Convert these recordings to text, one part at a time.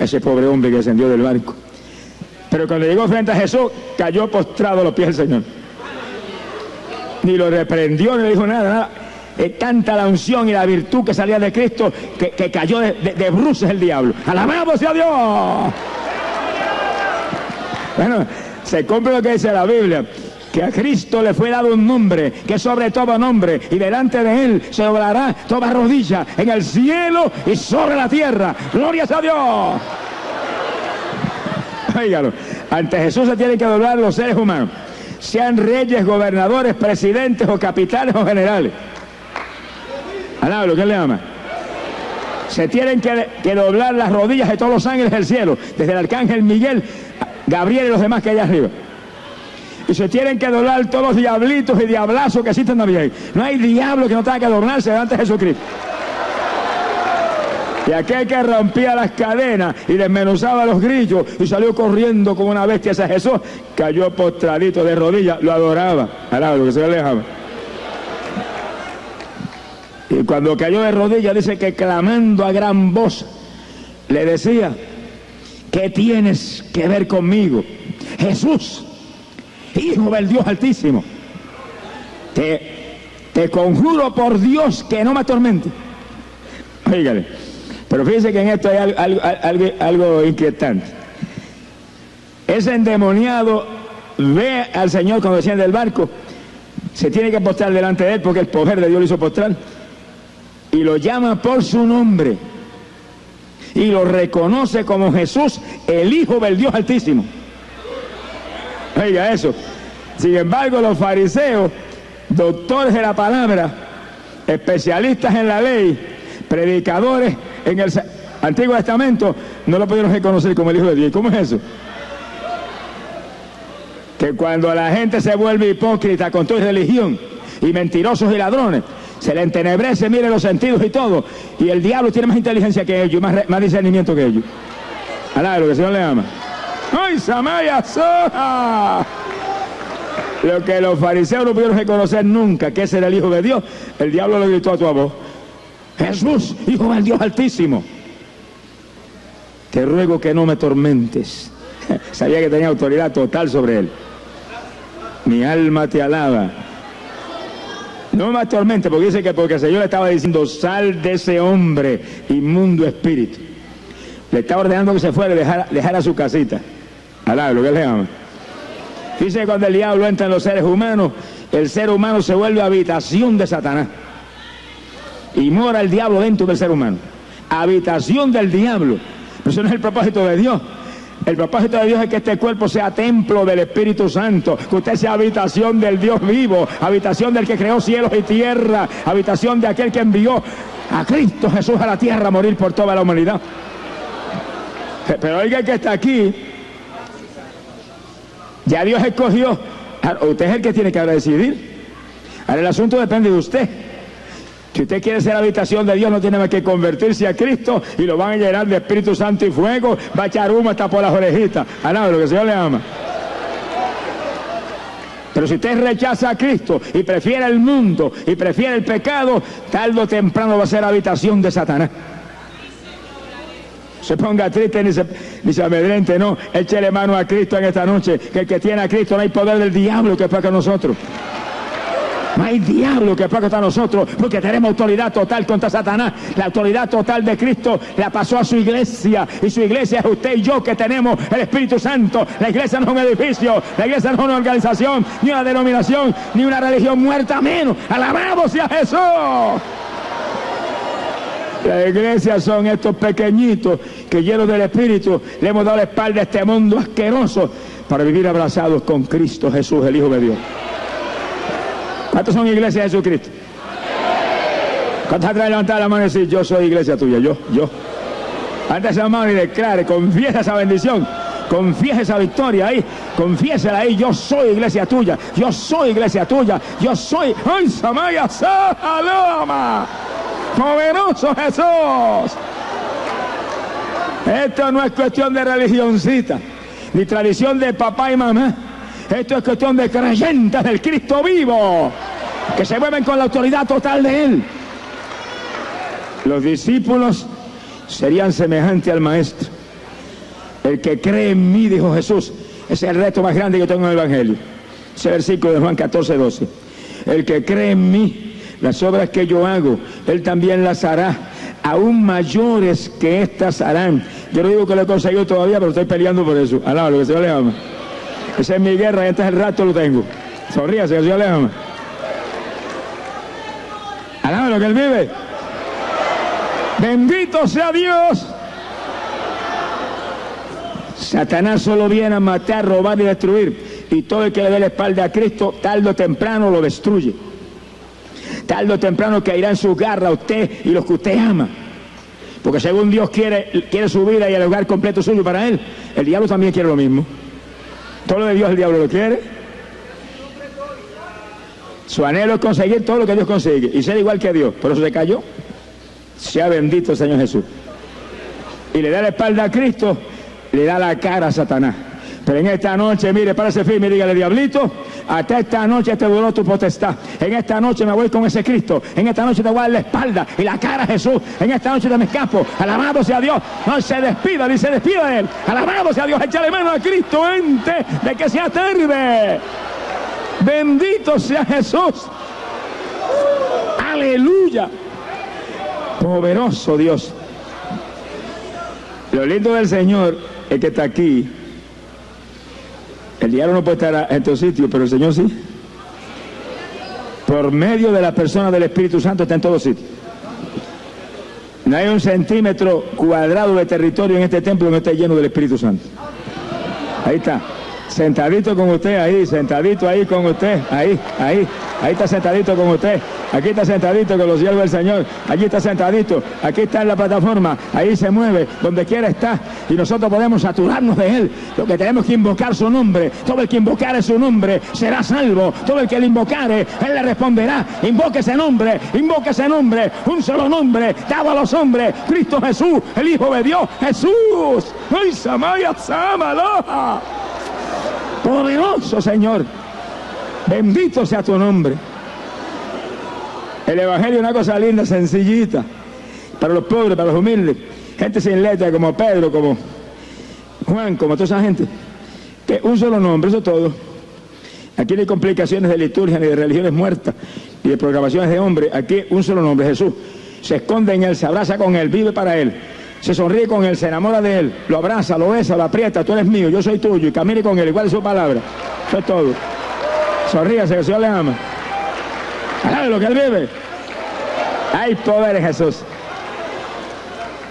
ese pobre hombre que descendió del barco. Pero cuando llegó frente a Jesús, cayó postrado a los pies del Señor. Ni lo reprendió, ni le dijo nada. Tanta la unción y la virtud que salía de Cristo, que cayó de bruces el diablo. ¡Alabado sea Dios! Bueno, se cumple lo que dice la Biblia, que a Cristo le fue dado un nombre, que es sobre todo nombre, y delante de él se doblará toda rodilla, en el cielo y sobre la tierra. ¡Gloria a Dios! Óigalo, ante Jesús se tienen que doblar los seres humanos, sean reyes, gobernadores, presidentes o capitanes o generales. Alábalo, ¿qué le llama? Se tienen que doblar las rodillas de todos los ángeles del cielo, desde el arcángel Miguel, Gabriel y los demás que hay allá arriba. Y se tienen que doblar todos los diablitos y diablazos que existen también. No hay diablo que no tenga que doblarse delante de Jesucristo. Y aquel que rompía las cadenas y desmenuzaba los grillos y salió corriendo como una bestia hacia Jesús, cayó postradito de rodillas, lo adoraba. Alábalo, que se le dejaba. Y cuando cayó de rodillas, dice que clamando a gran voz, le decía: ¿qué tienes que ver conmigo, Jesús, Hijo del Dios Altísimo? Te conjuro por Dios que no me atormente. Oígale, pero fíjense que en esto hay algo inquietante. Ese endemoniado ve al Señor cuando desciende del barco, se tiene que postrar delante de él porque el poder de Dios lo hizo postrar, y lo llama por su nombre y lo reconoce como Jesús, el Hijo del Dios Altísimo. Oiga eso. Sin embargo, los fariseos, doctores de la palabra, especialistas en la ley, predicadores en el Antiguo Testamento, no lo pudieron reconocer como el Hijo de Dios. ¿Cómo es eso? Que cuando la gente se vuelve hipócrita con toda religión, y mentirosos y ladrones, se le entenebrece, mire los sentidos y todo, y el diablo tiene más inteligencia que ellos, más discernimiento que ellos. Alá, lo que el Señor le ama. ¡Ay, Samaya Soja! Lo que los fariseos no pudieron reconocer nunca, que ese era el Hijo de Dios, el diablo le gritó a tu voz: Jesús, Hijo del Dios Altísimo, te ruego que no me tormentes. Sabía que tenía autoridad total sobre él. Mi alma te alaba. No me atormente, porque dice que porque el Señor le estaba diciendo: sal de ese hombre, inmundo espíritu. Le estaba ordenando que se fuera y dejara su casita. Alá, lo que él le llama. Dice que cuando el diablo entra en los seres humanos, el ser humano se vuelve habitación de Satanás. Y mora el diablo dentro del ser humano. Habitación del diablo. Pero eso no es el propósito de Dios. El propósito de Dios es que este cuerpo sea templo del Espíritu Santo, que usted sea habitación del Dios vivo, habitación del que creó cielos y tierra, habitación de aquel que envió a Cristo Jesús a la tierra a morir por toda la humanidad. Pero oiga que está aquí, ya Dios escogió, usted es el que tiene que ahora decidir. Ahora el asunto depende de usted. Si usted quiere ser habitación de Dios, no tiene más que convertirse a Cristo y lo van a llenar de Espíritu Santo y fuego, va a echar humo hasta por las orejitas. Alá, lo que el Señor le ama. Pero si usted rechaza a Cristo y prefiere el mundo y prefiere el pecado, tarde o temprano va a ser habitación de Satanás. Se ponga triste ni se amedrente, no. Échele mano a Cristo en esta noche, que el que tiene a Cristo no hay poder del diablo que pueda con nosotros. No hay diablo que pueda contra nosotros, porque tenemos autoridad total contra Satanás. La autoridad total de Cristo la pasó a su iglesia, y su iglesia es usted y yo, que tenemos el Espíritu Santo. La iglesia no es un edificio, la iglesia no es una organización, ni una denominación, ni una religión muerta menos. ¡Alabado sea Jesús! La iglesia son estos pequeñitos que, llenos del Espíritu, le hemos dado la espalda a este mundo asqueroso para vivir abrazados con Cristo Jesús, el Hijo de Dios. ¿Cuántos son iglesia de Jesucristo? ¿Cuántos atrás de levantar la mano y decir: yo soy iglesia tuya? Yo. Antes esa mano y declare, confiesa esa bendición, confiesa esa victoria ahí, confiésela ahí: yo soy iglesia tuya, yo soy iglesia tuya, yo soy. ¡Ay, Samaya Saloma! ¡Poderoso Jesús! Esto no es cuestión de religioncita, ni tradición de papá y mamá. Esto es cuestión de creyentes del Cristo vivo, que se mueven con la autoridad total de Él. Los discípulos serían semejantes al Maestro. El que cree en mí, dijo Jesús, ese es el reto más grande que tengo en el Evangelio. Ese versículo de Juan 14:12. El que cree en mí, las obras que yo hago, él también las hará, aún mayores que estas harán. Yo no digo que lo he conseguido todavía, pero estoy peleando por eso. Alaba lo que el Señor le ama. Esa es mi guerra y este es el rato lo tengo. Sonríase, que el Señor le ama. Alaba lo que él vive. Bendito sea Dios. Satanás solo viene a matar, robar y destruir. Y todo el que le dé la espalda a Cristo, tarde o temprano lo destruye. Tarde o temprano caerá en su garra a usted y los que usted ama. Porque según Dios quiere su vida y el hogar completo suyo para él, el diablo también quiere lo mismo. Todo lo de Dios el diablo lo quiere. Su anhelo es conseguir todo lo que Dios consigue y ser igual que Dios. Por eso se cayó. Sea bendito el Señor Jesús. Y le da la espalda a Cristo, le da la cara a Satanás. Pero en esta noche, mire, párese firme y dígale, diablito, hasta esta noche te duró tu potestad. En esta noche me voy con ese Cristo. En esta noche te voy a dar la espalda y la cara a Jesús. En esta noche te me escapo. Alabado sea Dios. No se despida, ni se despida de él. Alabado sea Dios. Échale mano a Cristo antes de que sea tarde. Bendito sea Jesús. Aleluya. Poderoso Dios. Lo lindo del Señor es que está aquí. El diablo no puede estar en tu sitio, pero el Señor sí. Por medio de la persona del Espíritu Santo está en todos sitios. No hay un centímetro cuadrado de territorio en este templo que no esté lleno del Espíritu Santo. Ahí está. Sentadito con usted, ahí, sentadito ahí con usted, ahí está sentadito con usted, aquí está sentadito con los siervos del Señor, allí está sentadito, aquí está en la plataforma, ahí se mueve, donde quiera está, y nosotros podemos saturarnos de Él. Lo que tenemos que invocar su nombre, todo el que invocare su nombre será salvo, todo el que le invocare, Él le responderá. Invoque ese nombre, un solo nombre, dado a los hombres, Cristo Jesús, el Hijo de Dios, Jesús. ¡Ay, Samaya, Samaloha! Poderoso Señor, bendito sea tu nombre. El Evangelio es una cosa linda, sencillita, para los pobres, para los humildes, gente sin letra como Pedro, como Juan, como toda esa gente, que un solo nombre, eso es todo. Aquí no hay complicaciones de liturgia, ni de religiones muertas, ni de programaciones de hombre. Aquí un solo nombre, Jesús. Se esconde en Él, se abraza con Él, vive para Él, se sonríe con Él, se enamora de Él, lo abraza, lo besa, lo aprieta, tú eres mío, yo soy tuyo, y camine con Él, igual es su palabra. Eso es todo. Sonríase, que el Señor le ama. Alabe lo que Él vive. Hay poder en Jesús.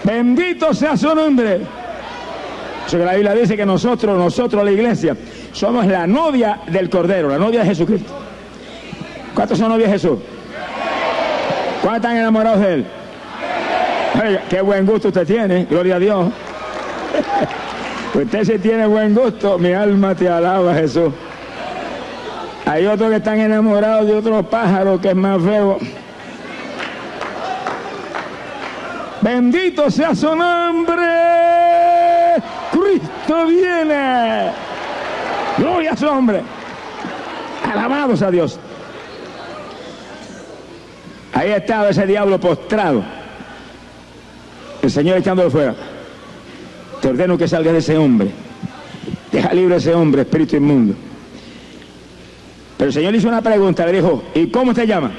Bendito sea su nombre. Eso que la Biblia dice que nosotros, la iglesia, somos la novia del Cordero, la novia de Jesucristo. ¿Cuántos son novias de Jesús? ¿Cuántos están enamorados de Él? Oiga, qué buen gusto usted tiene, gloria a Dios. Usted sí tiene buen gusto, mi alma te alaba, Jesús. Hay otros que están enamorados de otro pájaro que es más feo. Bendito sea su nombre. Cristo viene. Gloria a su nombre. Alabados a Dios. Ahí estaba ese diablo postrado. El Señor echándolo fuera. Te ordeno que salgas de ese hombre. Deja libre a ese hombre, espíritu inmundo. Pero el Señor hizo una pregunta, le dijo, ¿y cómo te llamas?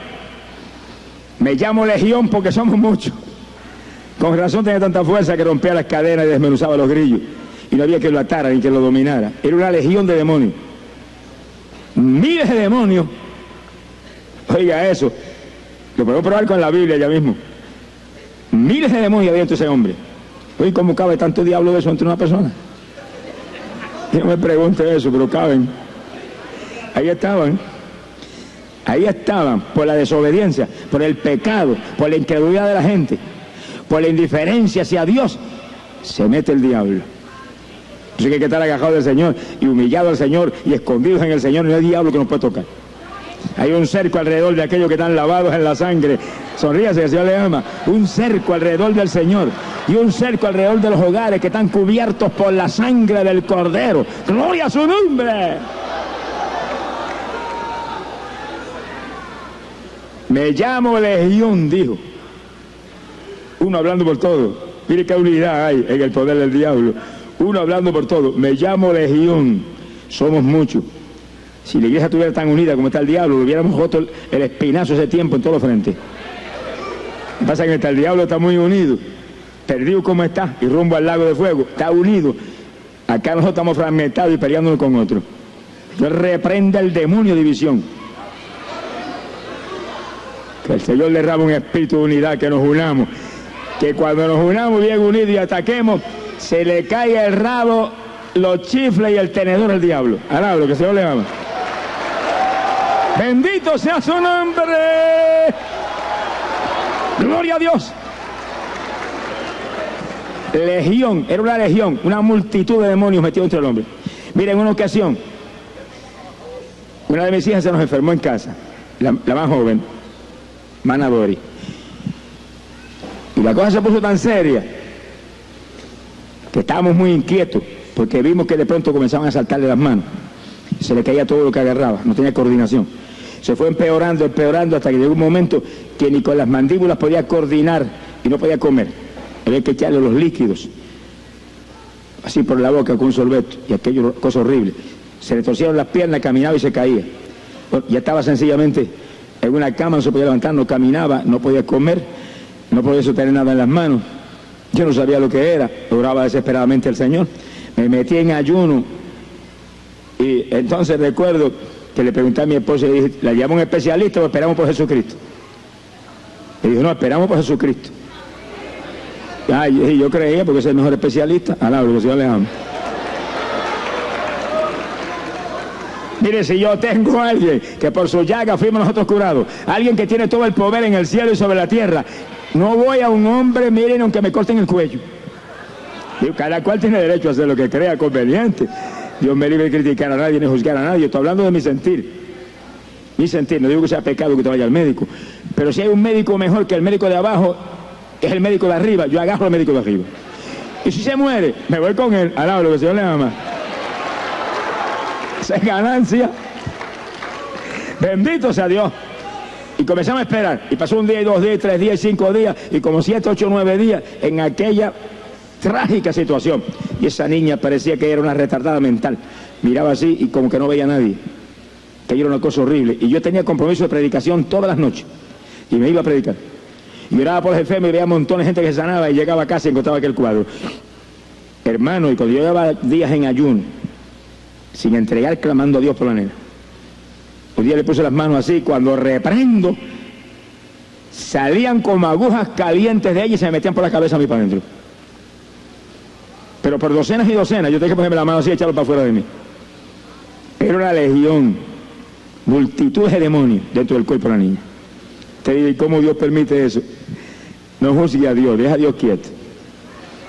Me llamo Legión porque somos muchos. Con razón tenía tanta fuerza que rompía las cadenas y desmenuzaba los grillos. Y no había que lo atara ni que lo dominara. Era una legión de demonios. Miles de demonios. Oiga eso. Lo puedo probar con la Biblia ya mismo. Miles de demonios había entre ese hombre. Oye, ¿cómo cabe tanto diablo de eso entre una persona? Yo no me pregunte eso, pero caben. Ahí estaban, por la desobediencia, por el pecado, por la incredulidad de la gente, por la indiferencia hacia Dios, se mete el diablo. Así que hay que estar agajados del Señor y humillado al Señor y escondidos en el Señor, no hay diablo que nos puede tocar. Hay un cerco alrededor de aquellos que están lavados en la sangre. Sonríase, que el Señor le ama. Un cerco alrededor del Señor y un cerco alrededor de los hogares que están cubiertos por la sangre del Cordero. ¡Gloria a su nombre! Me llamo Legión, dijo. Uno hablando por todo. Mire qué unidad hay en el poder del diablo. Uno hablando por todo. Me llamo Legión. Somos muchos. Si la iglesia estuviera tan unida como está el diablo, lo hubiéramos roto el espinazo ese tiempo en todos los frentes. Lo que pasa es que el diablo está muy unido. Perdido como está y rumbo al lago de fuego. Está unido. Acá nosotros estamos fragmentados y peleándonos con otros. Yo reprenda el demonio de división. Que el Señor le derrame un espíritu de unidad, que nos unamos. Que cuando nos unamos bien unidos y ataquemos, se le caiga el rabo, los chifles y el tenedor al diablo. Alablo, que el Señor le ama. Bendito sea su nombre. Gloria a Dios. Legión, era una legión, una multitud de demonios metidos entre el hombre. Miren, en una ocasión, una de mis hijas se nos enfermó en casa, la más joven, Mana Dori. Y la cosa se puso tan seria que estábamos muy inquietos, porque vimos que de pronto comenzaban a saltarle las manos. Se le caía todo lo que agarraba, no tenía coordinación. Se fue empeorando, hasta que llegó un momento que ni con las mandíbulas podía coordinar y no podía comer. Había que echarle los líquidos, así por la boca con un sorbeto, y aquello, cosa horrible. Se le torcieron las piernas, caminaba y se caía. Bueno, ya estaba sencillamente en una cama, no se podía levantar, no caminaba, no podía comer, no podía sostener nada en las manos. Yo no sabía lo que era, oraba desesperadamente al Señor. Me metí en ayuno, y entonces recuerdo que le pregunté a mi esposa y le dije, ¿la llamo un especialista o esperamos por Jesucristo? Y dijo, no, esperamos por Jesucristo. Y yo creía, porque es el mejor especialista. Alabro, que el Señor le ama. Mire, si yo tengo a alguien que por su llaga fuimos nosotros curados, alguien que tiene todo el poder en el cielo y sobre la tierra, no voy a un hombre, miren, aunque me corten el cuello. Digo, cada cual tiene derecho a hacer lo que crea conveniente. Dios me libre de criticar a nadie ni juzgar a nadie. Estoy hablando de mi sentir. Mi sentir, no digo que sea pecado que te vaya al médico, pero si hay un médico mejor que el médico de abajo, es el médico de arriba, yo agarro al médico de arriba. Y si se muere, me voy con él. Alabro, que el Señor le ama. Esa es ganancia. Bendito sea Dios. Y comenzamos a esperar. Y pasó un día, y 2 días, y 3 días, y 5 días, y como 7, 8, 9 días, en aquella trágica situación. Y esa niña parecía que era una retardada mental. Miraba así y como que no veía a nadie. Que era una cosa horrible. Y yo tenía compromiso de predicación todas las noches. Y me iba a predicar. Y miraba por los enfermos y veía montones de gente que sanaba, y llegaba a casa y encontraba aquel cuadro. Hermano, y cuando yo llevaba días en ayuno, sin entregar, clamando a Dios por la nena, un día le puse las manos así, cuando reprendo, salían como agujas calientes de ella y se me metían por la cabeza a mí para adentro. Pero por docenas y docenas, yo tenía que ponerme la mano así y echarlo para afuera de mí. Era una legión, multitudes de demonios dentro del cuerpo de la niña. Te digo, ¿y cómo Dios permite eso? No juzgue a Dios, deja a Dios quieto.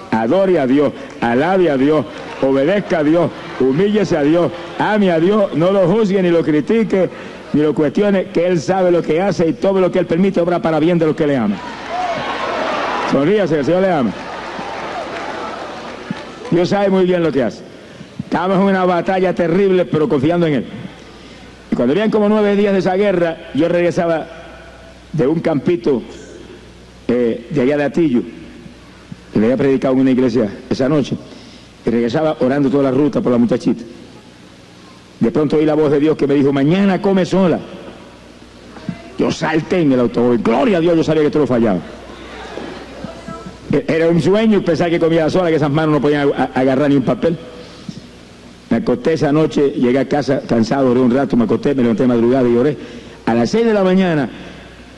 Adore a Dios, alabe a Dios, obedezca a Dios, humíllese a Dios, ame a Dios, no lo juzgue ni lo critique, ni lo cuestione, que Él sabe lo que hace y todo lo que Él permite obra para bien de los que le aman. Sonríase, que el Señor le ama. Dios sabe muy bien lo que hace. Estábamos en una batalla terrible, pero confiando en Él. Y cuando habían como 9 días de esa guerra, yo regresaba de un campito de allá de Atillo, y le había predicado en una iglesia esa noche, y regresaba orando toda la ruta por la muchachita. De pronto oí la voz de Dios que me dijo, mañana come sola. Yo salté en el automóvil, gloria a Dios, yo sabía que todo lo fallaba. Era un sueño pensar que comía sola, que esas manos no podían agarrar ni un papel. Me acosté esa noche, llegué a casa cansado, oré un rato, me acosté, me levanté de madrugada y oré. A las 6 de la mañana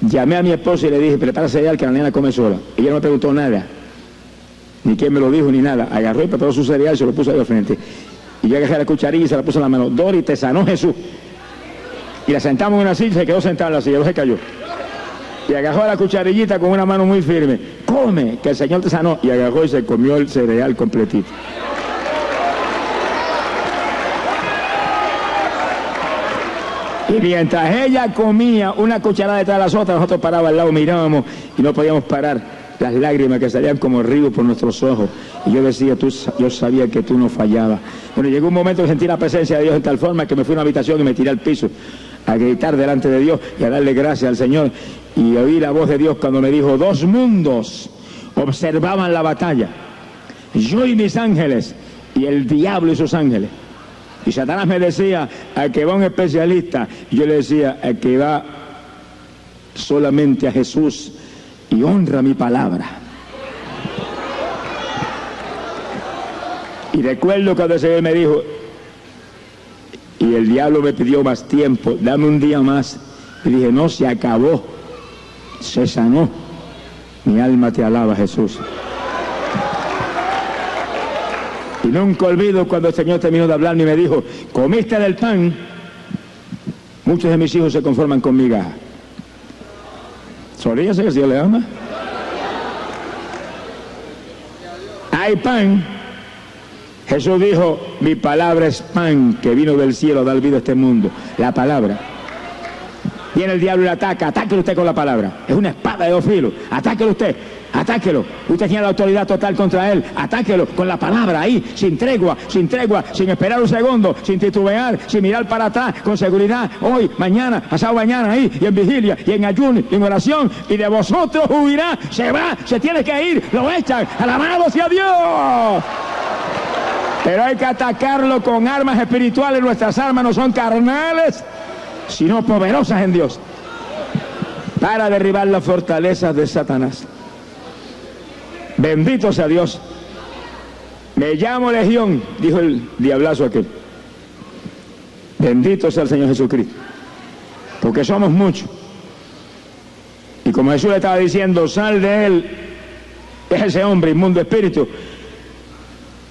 llamé a mi esposa y le dije, prepara cereal que la nena come sola. Ella no me preguntó nada, ni quién me lo dijo, ni nada. Agarró y preparó su cereal y se lo puso ahí al frente. Y yo agarré la cucharilla y se la puse en la mano. Dori, te sanó Jesús. Y la sentamos en una silla y se quedó sentada en la silla, no se cayó. Y agarró la cucharillita con una mano muy firme. Come, que el Señor te sanó. Y agarró y se comió el cereal completito. Y mientras ella comía una cucharada detrás de las otras, nosotros parábamos al lado, mirábamos y no podíamos parar las lágrimas que salían como ríos por nuestros ojos. Y yo decía, yo sabía que tú no fallabas. Bueno, llegó un momento que sentí la presencia de Dios en tal forma que me fui a una habitación y me tiré al piso a gritar delante de Dios y a darle gracias al Señor. Y oí la voz de Dios cuando me dijo, 2 mundos observaban la batalla. Yo y mis ángeles y el diablo y sus ángeles. Y Satanás me decía, al que va un especialista, y yo le decía, al que va solamente a Jesús y honra mi palabra. Y recuerdo cuando el Señor me dijo, y el diablo me pidió más tiempo, dame un día más. Y dije, no, se acabó, se sanó. Mi alma te alaba, Jesús. Y nunca olvido cuando el Señor terminó de hablarme y me dijo, comiste del pan, muchos de mis hijos se conforman con migajas. Sonríase que el Señor le ama. Hay pan. Jesús dijo, mi palabra es pan que vino del cielo a dar vida a este mundo. La palabra. Viene el diablo y le ataca, atáquelo usted con la palabra. Es una espada de dos filos, atáquelo usted, atáquelo. Usted tiene la autoridad total contra él, atáquelo con la palabra ahí, sin tregua, sin esperar un segundo, sin titubear, sin mirar para atrás, con seguridad, hoy, mañana, pasado mañana ahí, y en vigilia, y en ayuno, y en oración, y de vosotros huirá, se va, se tiene que ir, lo echan, alabado sea Dios. Pero hay que atacarlo con armas espirituales, nuestras armas no son carnales, sino poderosas en Dios, para derribar las fortalezas de Satanás. Bendito sea Dios. Me llamo Legión, dijo el diablazo aquel. Bendito sea el Señor Jesucristo, porque somos muchos. Y como Jesús le estaba diciendo, sal de él, es ese hombre inmundo espíritu.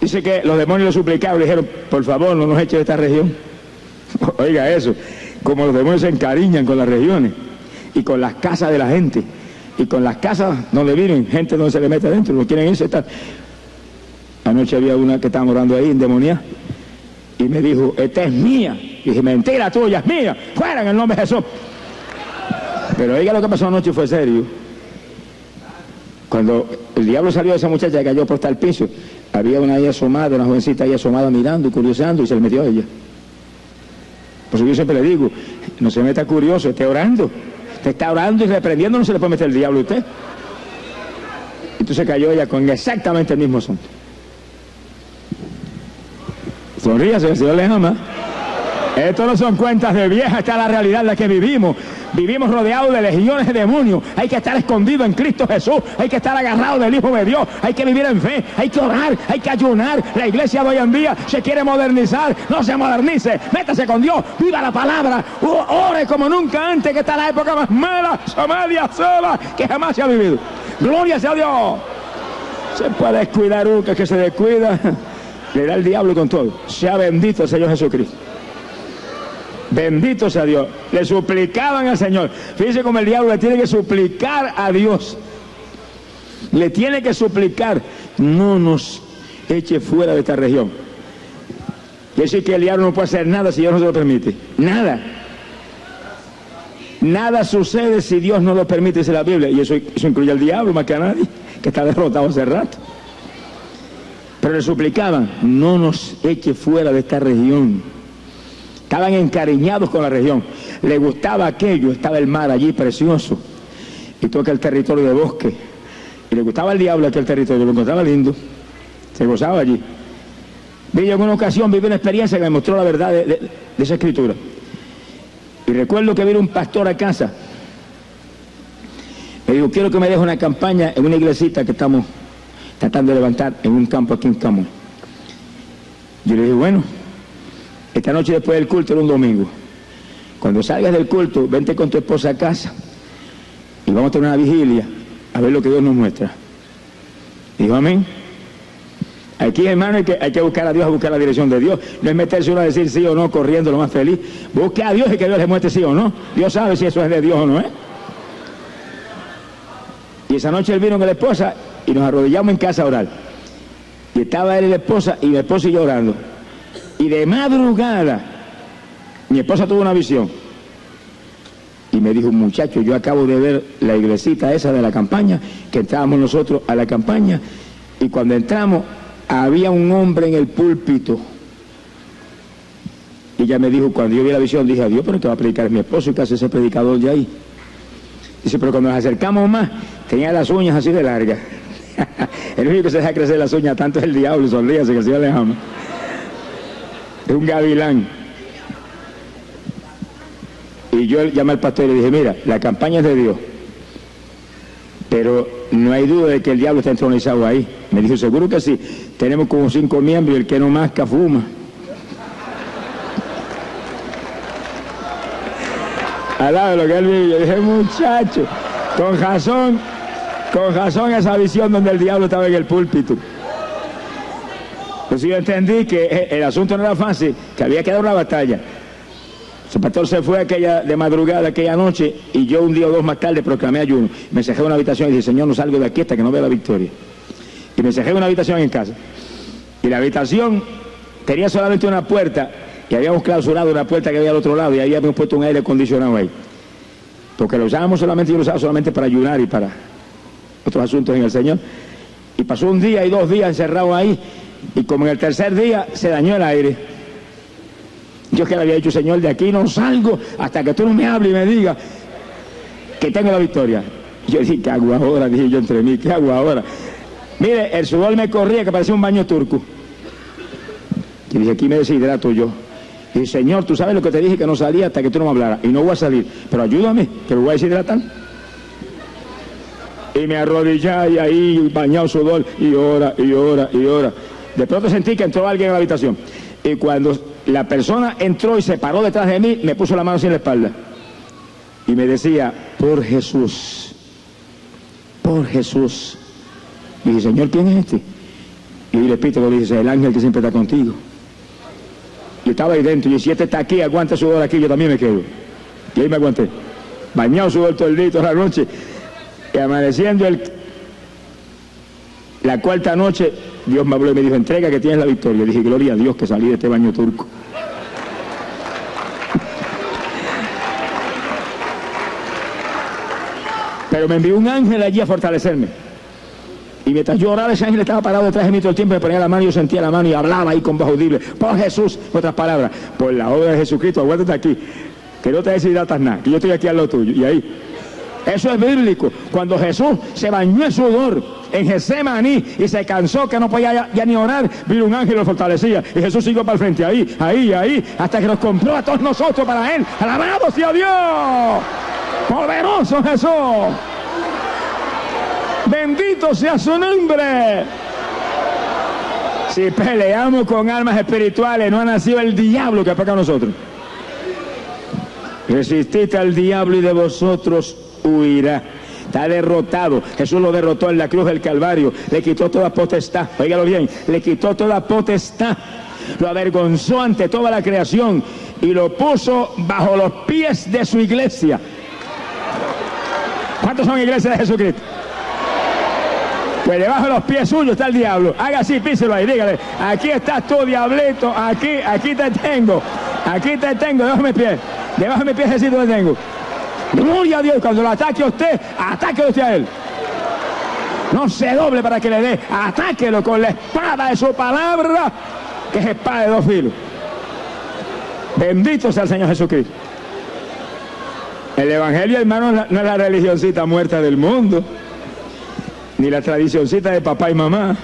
Dice que los demonios le suplicaron, le dijeron, por favor, no nos eche de esta región. Oiga eso, como los demonios se encariñan con las regiones y con las casas de la gente y con las casas donde viven, gente donde se le mete adentro, no quieren irse. Anoche había una que estaba orando ahí, endemoniada, y me dijo, esta es mía. Y dije, mentira tuya, es mía, fuera en el nombre de Jesús. Pero oiga lo que pasó anoche, fue serio. Cuando el diablo salió de esa muchacha que cayó puesta al piso, había una ahí asomada, una jovencita ahí asomada mirando y curioseando, y se le metió a ella. Por eso yo siempre le digo, no se meta curioso, esté orando. Usted está orando y reprendiendo, no se le puede meter el diablo a usted. Entonces cayó ella con exactamente el mismo asunto. Sonríase, el Señor le ama. Esto no son cuentas de vieja, esta es la realidad en la que vivimos. Vivimos rodeados de legiones de demonios. Hay que estar escondido en Cristo Jesús. Hay que estar agarrado del Hijo de Dios. Hay que vivir en fe. Hay que orar. Hay que ayunar. La iglesia de hoy en día se quiere modernizar. No se modernice. Métase con Dios. Viva la palabra. Ore como nunca antes, que está la época más mala, Somalia sola, que jamás se ha vivido. Gloria sea a Dios. Se puede descuidar uno, que se descuida, le da el diablo con todo. Sea bendito el Señor Jesucristo. Bendito sea Dios. Le suplicaban al Señor. Fíjense cómo el diablo le tiene que suplicar a Dios. Le tiene que suplicar, no nos eche fuera de esta región. Quiere decir que el diablo no puede hacer nada si Dios no se lo permite. Nada. Nada sucede si Dios no lo permite, dice la Biblia. Y eso incluye al diablo más que a nadie, que está derrotado hace rato. Pero le suplicaban, no nos eche fuera de esta región. Estaban encariñados con la región, le gustaba aquello, estaba el mar allí precioso, y todo aquel territorio de bosque, y le gustaba al diablo aquel territorio, lo encontraba lindo, se gozaba allí. Vi en una ocasión, viví una experiencia que me mostró la verdad de esa escritura, y recuerdo que vino un pastor a casa, me dijo, quiero que me deje una campaña en una iglesita que estamos tratando de levantar en un campo aquí en Camón. Yo le dije, bueno, esta noche después del culto, era un domingo, cuando salgas del culto, vente con tu esposa a casa y vamos a tener una vigilia a ver lo que Dios nos muestra. Dijo amén. Aquí, hermano, hay que buscar a Dios, a buscar la dirección de Dios. No es meterse uno a decir sí o no, corriendo lo más feliz. Busque a Dios y que Dios le muestre sí o no. Dios sabe si eso es de Dios o no es. Y esa noche él vino con la esposa y nos arrodillamos en casa a orar. Y estaba él y la esposa y yo orando. Y de madrugada, mi esposa tuvo una visión. Y me dijo, muchacho, yo acabo de ver la iglesita esa de la campaña, que entrábamos nosotros a la campaña, y cuando entramos, había un hombre en el púlpito. Y ella me dijo, cuando yo vi la visión, dije, adiós, pero que va a predicar mi esposo, y que hace ese predicador de ahí. Dice, pero cuando nos acercamos más, tenía las uñas así de largas. El único que se deja crecer las uñas tanto es el diablo, sonríase, que el Señor le ama. es un gavilán. Y yo llamé al pastor y le dije, mira, la campaña es de Dios, pero no hay duda de que el diablo está entronizado ahí. Me dijo, seguro que sí, tenemos como 5 miembros y el que no masca fuma. Al lado de lo que él vive, yo dije, muchacho, con razón esa visión donde el diablo estaba en el púlpito. Entonces yo entendí que el asunto no era fácil, que había que dar una batalla. El pastor se fue de madrugada aquella noche y yo un día o dos más tarde proclamé ayuno. Me encerré en una habitación y dije, Señor, no salgo de aquí hasta que no vea la victoria. Y me encerré en una habitación en casa. Y la habitación tenía solamente una puerta y habíamos clausurado una puerta que había al otro lado y ahí habíamos puesto un aire acondicionado ahí. Porque lo usábamos solamente, yo lo usaba solamente para ayunar y para otros asuntos en el Señor. Y pasó un día y 2 días encerrado ahí y como en el tercer día se dañó el aire. Yo que le había dicho, Señor, de aquí no salgo hasta que tú no me hables y me digas que tengo la victoria. Yo dije, ¿qué hago ahora? Dije yo entre mí, ¿qué hago ahora? Mire, el sudor me corría que parecía un baño turco. Y dije, aquí me deshidrato yo. Y dije, Señor, tú sabes lo que te dije, que no salía hasta que tú no me hablaras. Y no voy a salir, pero ayúdame, que me voy a deshidratar. Y me arrodillé y ahí bañado sudor y ora, y ora, y ora. De pronto sentí que entró alguien en la habitación. Y cuando la persona entró y se paró detrás de mí, me puso la mano así en la espalda. Y me decía, por Jesús, por Jesús. Y dije, Señor, ¿quién es este? Y el Espíritu le dice, el ángel que siempre está contigo. Y estaba ahí dentro, y si este está aquí, aguanta sudor aquí, yo también me quedo. Y ahí me aguanté. Bañado sudor todo el día, toda la noche. Y amaneciendo la 4ª noche, Dios me habló y me dijo, entrega que tienes la victoria. Y dije, gloria a Dios que salí de este baño turco. Pero me envió un ángel allí a fortalecerme. Y mientras yo oraba, ese ángel estaba parado detrás de mí todo el tiempo, me ponía la mano y yo sentía la mano y hablaba ahí con voz audible. Por Jesús, otras palabras, por la obra de Jesucristo, aguántate aquí, que no te deshidratas nada, que yo estoy aquí al lado tuyo. Y ahí, eso es bíblico. Cuando Jesús se bañó en sudor en Getsemaní y se cansó que no podía ya ni orar, vino un ángel y lo fortalecía. Y Jesús siguió para el frente, ahí, hasta que nos compró a todos nosotros para Él. ¡Alabado sea Dios! ¡Poderoso Jesús! ¡Bendito sea su nombre! Si peleamos con almas espirituales, no ha nacido el diablo que ataca a nosotros. Resistid al diablo y de vosotros huirá. Está derrotado. Jesús lo derrotó en la cruz del Calvario. Le quitó toda potestad. Óigalo bien. Le quitó toda potestad. Lo avergonzó ante toda la creación y lo puso bajo los pies de su iglesia. ¿Cuántos son iglesias de Jesucristo? Pues debajo de los pies suyos está el diablo. Haga así, píselo ahí, dígale, aquí estás tú, diablito, aquí te tengo, debajo de mis pies, así te tengo. Gloria a Dios, cuando lo ataque usted a él. No se doble para que le dé, atáquelo con la espada de su palabra, que es espada de 2 filos. Bendito sea el Señor Jesucristo. El Evangelio, hermano, no es la religioncita muerta del mundo, ni la tradicioncita de papá y mamá.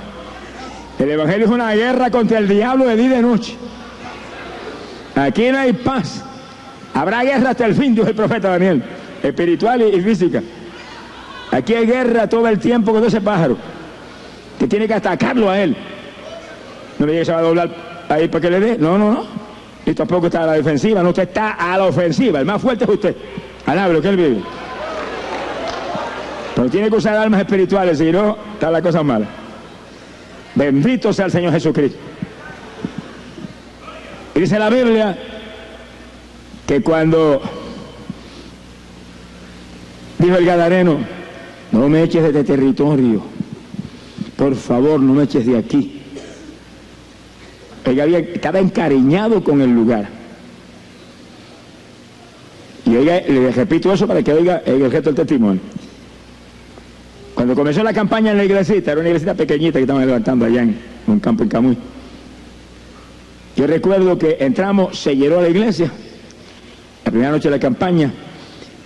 El Evangelio es una guerra contra el diablo de día y de noche. Aquí no hay paz. Habrá guerra hasta el fin, dijo el profeta Daniel, espiritual y física. Aquí hay guerra todo el tiempo con ese pájaro, que tiene que atacarlo a él. No le diga que se va a doblar ahí para que le dé. No. Y tampoco está a la defensiva. No, usted está a la ofensiva. El más fuerte es usted. Alabe lo que él vive. Pero tiene que usar armas espirituales, si no, está la cosa mala. Bendito sea el Señor Jesucristo. Y dice la Biblia que cuando dijo el gadareno, no me eches de este territorio, por favor, no me eches de aquí. Estaba encariñado con el lugar. Y oiga, le repito eso para que oiga el objeto del testimonio. Cuando comenzó la campaña en la iglesita, era una iglesita pequeñita que estaban levantando allá en un campo en Camuy. Yo recuerdo que entramos, se llenó la iglesia, la primera noche de la campaña,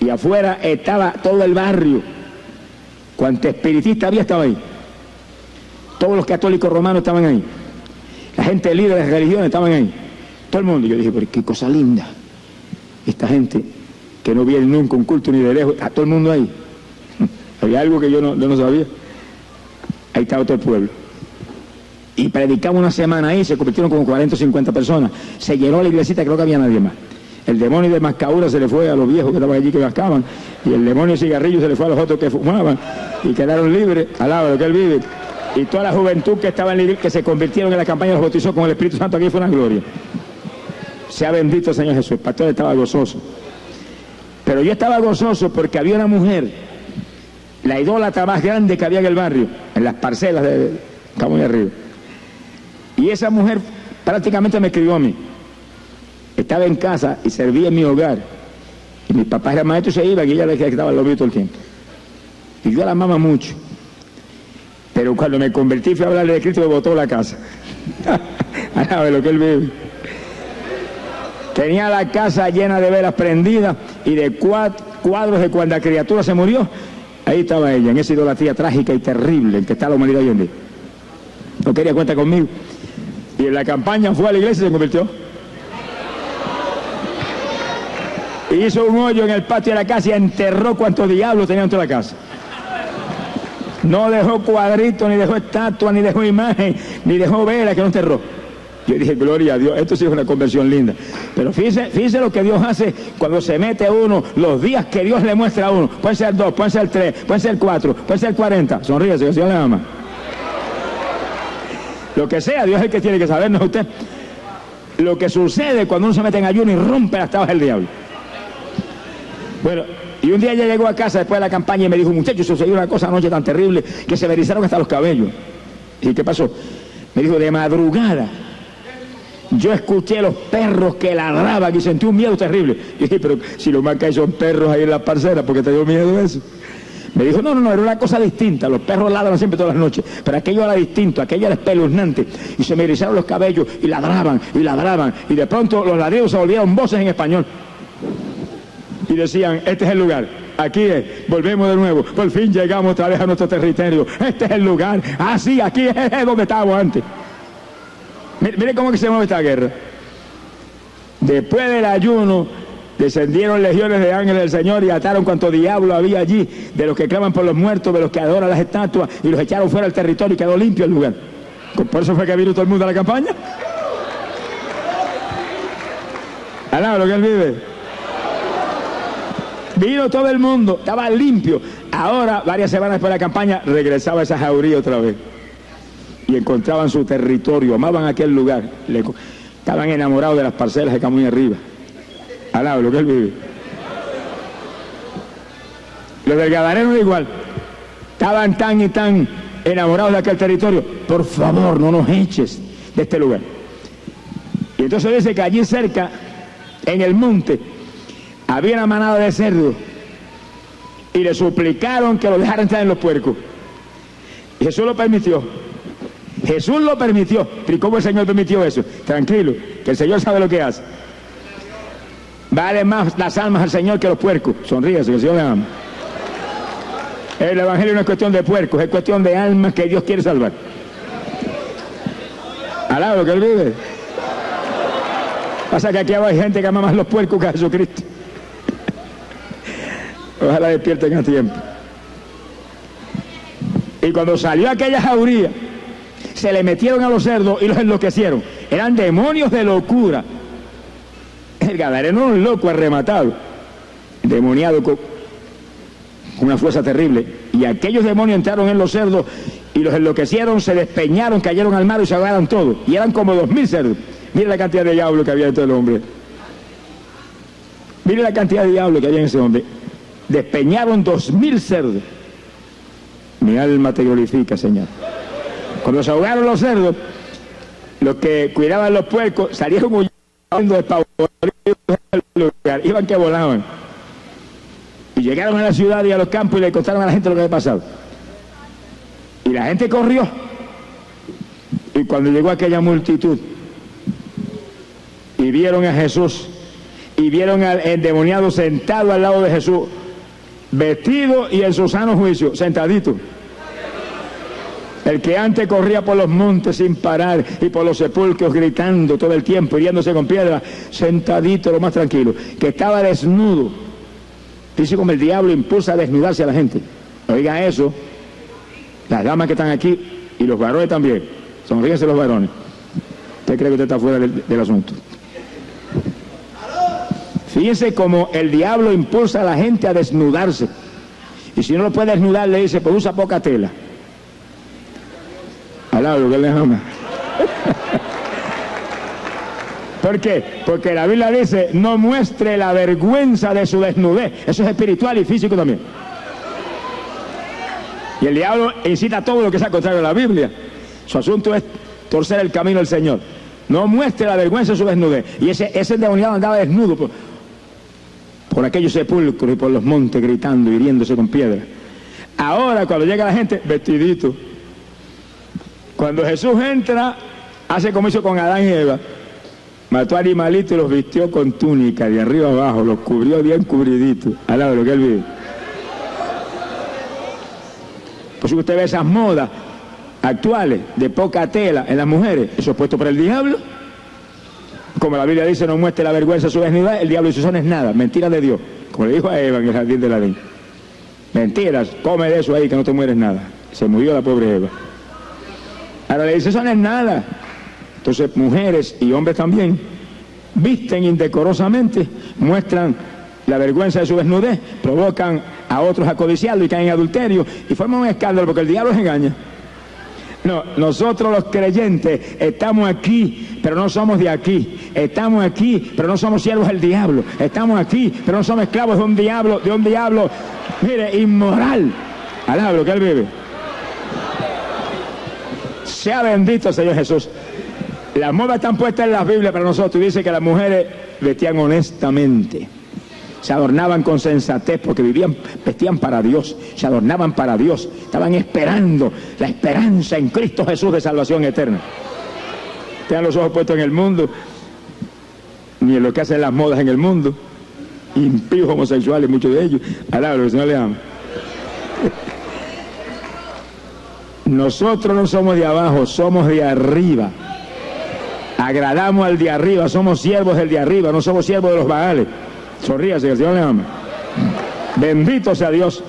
y afuera estaba todo el barrio. Cuánto espiritista había estaba ahí. Todos los católicos romanos estaban ahí. La gente líder de las religiones estaban ahí. todo el mundo. Yo dije, pero qué cosa linda. Esta gente que no viene nunca a un culto ni de lejos, a todo el mundo ahí. Había algo que yo no sabía. Ahí estaba todo el pueblo. Y predicaba una semana ahí, se convirtieron como 40 o 50 personas. Se llenó la iglesita, creo que había nadie más. El demonio de mascadura se le fue a los viejos que estaban allí que mascaban, y el demonio de cigarrillo se le fue a los otros que fumaban, y quedaron libres, alaba lo que él vive. Y toda la juventud que estaba en la iglesia, que se convirtieron en la campaña, los bautizó con el Espíritu Santo. Aquí fue una gloria. Sea bendito el Señor Jesús. El pastor estaba gozoso. Pero yo estaba gozoso porque había una mujer, la idólatra más grande que había en el barrio, en las parcelas de Camuy arriba. Y esa mujer prácticamente me escribió a mí. Estaba en casa y servía en mi hogar. Y mi papá era maestro y se iba, y ella le quedaba al lobito todo el tiempo. Y yo la amaba mucho. Pero cuando me convertí, fui a hablarle de Cristo, me botó la casa. A ver lo que él vive. Tenía la casa llena de velas prendidas y de cuadros de cuando la criatura se murió. Ahí estaba ella, en esa idolatría trágica y terrible en que está la humanidad hoy en día. No quería cuenta conmigo. Y en la campaña fue a la iglesia y se convirtió. Hizo un hoyo en el patio de la casa y enterró cuantos diablos tenían toda la casa. No dejó cuadritos, ni dejó estatua, ni dejó imagen, ni dejó vela, que no enterró. Yo dije, gloria a Dios, esto sí es una conversión linda. Pero fíjese lo que Dios hace cuando se mete uno, los días que Dios le muestra a uno. Pueden ser 2, pueden ser 3, pueden ser 4, pueden ser 40. Sonríese, que el Señor le ama. Lo que sea, Dios es el que tiene que saber, no es usted. Lo que sucede cuando uno se mete en ayuno y rompe las tablas del diablo. Bueno, y un día ella llegó a casa después de la campaña y me dijo, muchachos, sucedió una cosa anoche tan terrible que se me erizaron hasta los cabellos. ¿Y qué pasó? Me dijo, de madrugada yo escuché los perros que ladraban y sentí un miedo terrible. Y dije, pero si lo más que hay son perros ahí en la parcela, ¿por qué te dio miedo eso? Me dijo, no, era una cosa distinta. Los perros ladran siempre todas las noches, pero aquello era distinto, aquello era espeluznante. Y se me erizaron los cabellos y ladraban, y de pronto los ladridos se volvieron voces en español. Y decían, este es el lugar, aquí es, volvemos de nuevo, por fin llegamos otra vez a nuestro territorio, este es el lugar, sí, aquí es donde estábamos antes. Mire cómo que se mueve esta guerra. Después del ayuno, descendieron legiones de ángeles del Señor y ataron cuanto diablo había allí, de los que claman por los muertos, de los que adoran las estatuas, y los echaron fuera del territorio y quedó limpio el lugar. Por eso fue que vino todo el mundo a la campaña. Alaba lo que él vive. Vino todo el mundo, estaba limpio. Ahora, varias semanas después de la campaña, regresaba esa jauría otra vez. Y encontraban su territorio, amaban aquel lugar. Estaban enamorados de las parcelas de Camuy arriba. Alaba lo que él vive. Los del Gadareno igual. Estaban tan y tan enamorados de aquel territorio. Por favor, no nos eches de este lugar. Y entonces dice que allí cerca, en el monte, había una manada de cerdos y le suplicaron que lo dejaran entrar en los puercos. Y Jesús lo permitió. Jesús lo permitió. ¿Y cómo el Señor permitió eso? Tranquilo, que el Señor sabe lo que hace. Vale más las almas al Señor que los puercos. Sonríese, que el Señor le ama. El Evangelio no es cuestión de puercos, es cuestión de almas que Dios quiere salvar. Alaba lo que él vive. Pasa que aquí hay gente que ama más los puercos que a Jesucristo. Ojalá despierten a tiempo. Y cuando salió aquella jauría, se le metieron a los cerdos y los enloquecieron. Eran demonios de locura. El Gadareno era un loco arrematado, demoniado con una fuerza terrible. Y aquellos demonios entraron en los cerdos y los enloquecieron, se despeñaron, cayeron al mar y se ahogaron todos. Y eran como 2000 cerdos. Mire la cantidad de diablo que había dentro del hombre. Mire la cantidad de diablo que había en ese hombre. Despeñaron 2000 cerdos. Mi alma te glorifica, Señor. Cuando se ahogaron los cerdos, los que cuidaban los puercos salieron huyendo despavoridos del lugar. Iban que volaban. Y llegaron a la ciudad y a los campos y le contaron a la gente lo que había pasado. Y la gente corrió. Y cuando llegó aquella multitud y vieron a Jesús y vieron al endemoniado sentado al lado de Jesús, vestido y en su sano juicio, sentadito. El que antes corría por los montes sin parar y por los sepulcros gritando todo el tiempo, hiriéndose con piedra, sentadito lo más tranquilo, que estaba desnudo. Dice como el diablo impulsa a desnudarse a la gente. Oiga eso, las damas que están aquí y los varones también. Sonríense los varones. ¿Usted cree que usted está fuera del asunto? Fíjense cómo el diablo impulsa a la gente a desnudarse. Y si no lo puede desnudar, le dice, pues usa poca tela. Alabro que le ama. ¿Por qué? Porque la Biblia dice, no muestre la vergüenza de su desnudez. Eso es espiritual y físico también. Y el diablo incita a todo lo que sea contrario a la Biblia. Su asunto es torcer el camino del Señor. No muestre la vergüenza de su desnudez. Y ese endemoniado andaba desnudo por aquellos sepulcros y por los montes gritando, hiriéndose con piedras. Ahora cuando llega la gente, vestidito. Cuando Jesús entra, hace como hizo con Adán y Eva. Mató animalitos y los vistió con túnica, de arriba abajo, los cubrió bien cubriditos. Al lado de lo que él vive. Pues si usted ve esas modas actuales de poca tela en las mujeres, eso es puesto por el diablo. Como la Biblia dice, no muestre la vergüenza de su desnudez, el diablo dice, eso no es nada, mentira de Dios. Como le dijo a Eva en el jardín del Edén. Mentiras, come de eso ahí que no te mueres nada. Se murió la pobre Eva. Ahora le dice, eso no es nada. Entonces mujeres y hombres también visten indecorosamente, muestran la vergüenza de su desnudez, provocan a otros a codiciarlo y caen en adulterio y forman un escándalo porque el diablo los engaña. No, nosotros los creyentes estamos aquí, pero no somos de aquí. Estamos aquí, pero no somos siervos del diablo. Estamos aquí, pero no somos esclavos de un diablo, mire, inmoral. Alaba lo que él vive. Sea bendito el Señor Jesús. Las modas están puestas en la Biblia para nosotros y dice que las mujeres vestían honestamente. Se adornaban con sensatez porque vestían para Dios, se adornaban para Dios, estaban esperando la esperanza en Cristo Jesús de salvación eterna. Tengan los ojos puestos en el mundo, ni en lo que hacen las modas en el mundo, impíos homosexuales, muchos de ellos. Alabro, que el Señor le ama. Nosotros no somos de abajo, somos de arriba. Agradamos al de arriba, somos siervos del de arriba, no somos siervos de los Baales. Sonríase, que el Señor le ama. Bendito sea Dios.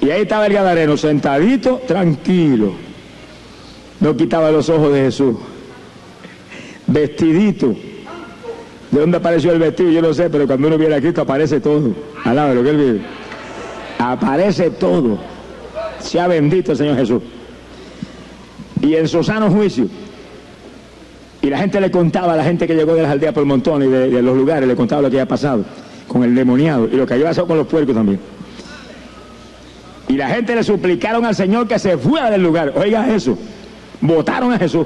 Y ahí estaba el gadareno, sentadito, tranquilo. No quitaba los ojos de Jesús. Vestidito. ¿De dónde apareció el vestido? Yo no sé, pero cuando uno viene a Cristo aparece todo. Alaba lo que él vive. Aparece todo. Sea bendito el Señor Jesús. Y en su sano juicio. Y la gente le contaba a la gente que llegó de las aldeas por el montón y de los lugares, le contaba lo que había pasado con el demoniado y lo que había pasado con los puercos también. Y la gente le suplicaron al Señor que se fuera del lugar. Oiga eso, votaron a Jesús.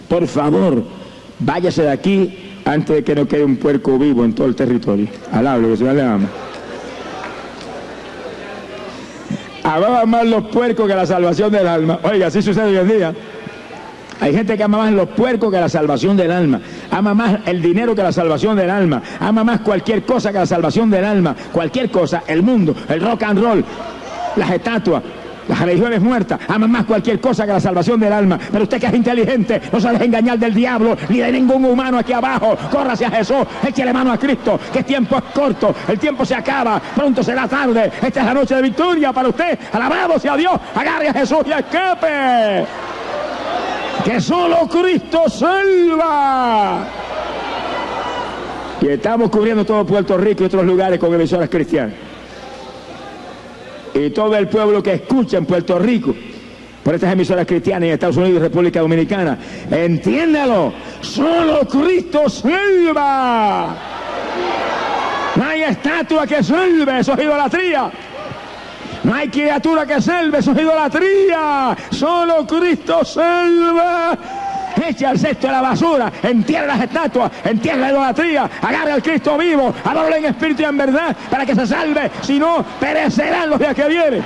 Por favor, váyase de aquí antes de que no quede un puerco vivo en todo el territorio. Alablo, que el Señor le ama. Amaban más los puercos que la salvación del alma. Oiga, así sucede hoy en día. Hay gente que ama más los puercos que la salvación del alma. Ama más el dinero que la salvación del alma. Ama más cualquier cosa que la salvación del alma. Cualquier cosa, el mundo, el rock and roll, las estatuas, las religiones muertas. Ama más cualquier cosa que la salvación del alma. Pero usted que es inteligente, no se deje engañar del diablo ni de ningún humano aquí abajo. Corra hacia Jesús, échale mano a Cristo, que el tiempo es corto, el tiempo se acaba, pronto será tarde. Esta es la noche de victoria para usted. Alabado sea Dios, agarre a Jesús y escape. Que solo Cristo salva. Y estamos cubriendo todo Puerto Rico y otros lugares con emisoras cristianas. Y todo el pueblo que escucha en Puerto Rico por estas emisoras cristianas en Estados Unidos y República Dominicana, entiéndalo, solo Cristo salva. No hay estatua que salve, eso es idolatría. No hay criatura que salve, eso es idolatría. Solo Cristo salva. Echa el cesto de la basura, entierra las estatuas, entierra la idolatría, agarra al Cristo vivo, adórale en espíritu y en verdad para que se salve, si no, perecerán los días que vienen.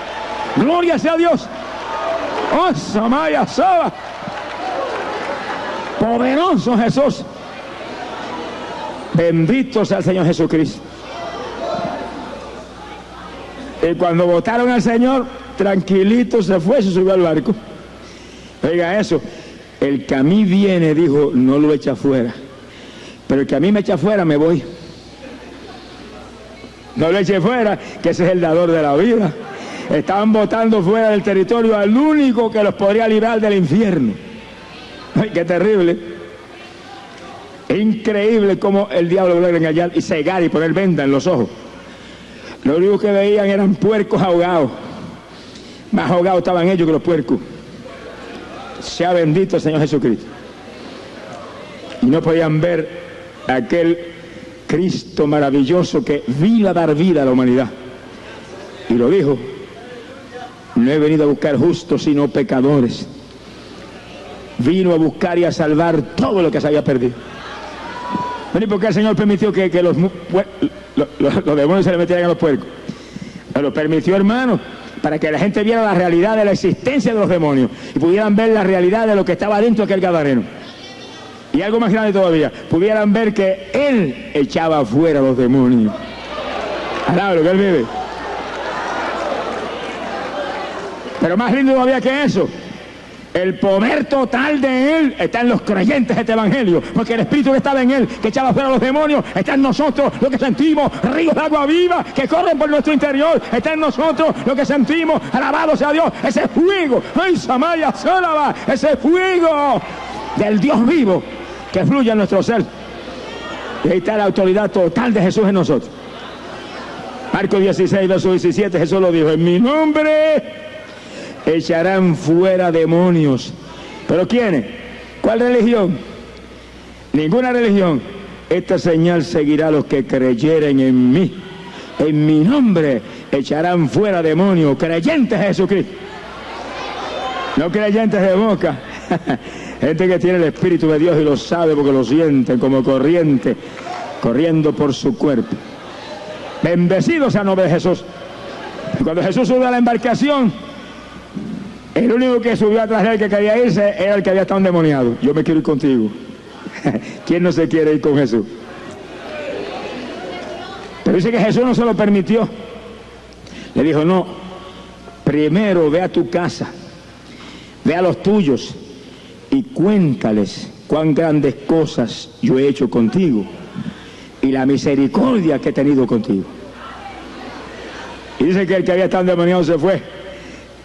Gloria sea a Dios. Oh, Samaya Saba. Poderoso Jesús. Bendito sea el Señor Jesucristo. Y cuando votaron al Señor, tranquilito se fue, se subió al barco. Oiga eso, el que a mí viene, dijo, no lo echa fuera. Pero el que a mí me echa fuera, me voy. No lo eche fuera, que ese es el dador de la vida. Estaban votando fuera del territorio al único que los podría librar del infierno. Ay, qué terrible. Es increíble cómo el diablo logra engañar y cegar y poner venda en los ojos. Lo único que veían eran puercos ahogados. Más ahogados estaban ellos que los puercos. Sea bendito el Señor Jesucristo. Y no podían ver aquel Cristo maravilloso que vino a dar vida a la humanidad. Y lo dijo: no he venido a buscar justos sino pecadores. Vino a buscar y a salvar todo lo que se había perdido. ¿Y por qué el Señor permitió que los demonios se le metieran a los puercos? Lo permitió, hermano, para que la gente viera la realidad de la existencia de los demonios y pudieran ver la realidad de lo que estaba dentro de aquel gadareno. Y algo más grande todavía, pudieran ver que Él echaba afuera a los demonios. Alabro, que Él vive. Pero más lindo todavía que eso, el poder total de Él está en los creyentes de este evangelio, porque el Espíritu que estaba en Él, que echaba fuera a los demonios, está en nosotros, lo que sentimos, ríos de agua viva que corren por nuestro interior, está en nosotros, lo que sentimos, alabado sea Dios, ese fuego, ay, Samaya, Sólava, ese fuego del Dios vivo que fluye en nuestro ser. Y ahí está la autoridad total de Jesús en nosotros. Marcos 16, verso 17, Jesús lo dijo: en mi nombre echarán fuera demonios. ¿Pero quiénes? ¿Cuál religión? Ninguna religión. Esta señal seguirá a los que creyeren en mí. En mi nombre echarán fuera demonios. Creyentes de Jesucristo. No creyentes de boca. Gente que tiene el Espíritu de Dios y lo sabe porque lo sienten como corriente, corriendo por su cuerpo. Bendecidos a nombre de Jesús. Y cuando Jesús subió a la embarcación, el único que subió atrás de él que quería irse era el que había estado endemoniado. Yo me quiero ir contigo. ¿Quién no se quiere ir con Jesús? Pero dice que Jesús no se lo permitió. Le dijo: no, primero ve a tu casa, ve a los tuyos y cuéntales cuán grandes cosas yo he hecho contigo y la misericordia que he tenido contigo. Y dice que el que había estado endemoniado se fue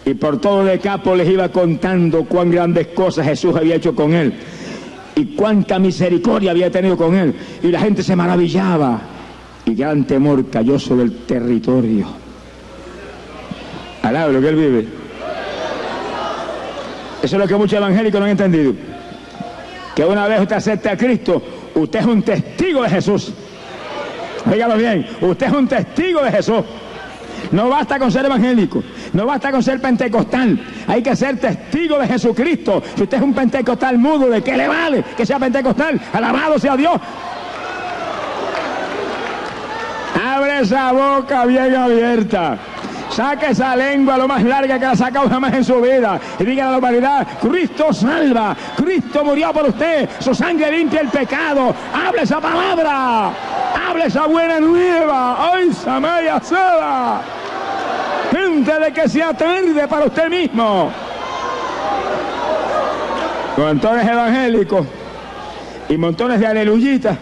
y por todo Decápolis les iba contando cuán grandes cosas Jesús había hecho con él y cuánta misericordia había tenido con él, y la gente se maravillaba y gran temor cayó sobre el territorio. Alaba lo que él vive. Eso es lo que muchos evangélicos no han entendido, que una vez usted acepte a Cristo, usted es un testigo de Jesús. Óigalo bien, usted es un testigo de Jesús. No basta con ser evangélico, no basta con ser pentecostal, hay que ser testigo de Jesucristo. Si usted es un pentecostal mudo, ¿de qué le vale que sea pentecostal? Alabado sea Dios. Abre esa boca bien abierta, saque esa lengua lo más larga que la ha sacado jamás en su vida y diga a la humanidad: Cristo salva, Cristo murió por usted, su sangre limpia el pecado. Hable esa palabra, hable esa buena nueva. ¡Ay, Samaya Sola! Antes de que sea tarde para usted mismo. Montones evangélicos y montones de aleluyitas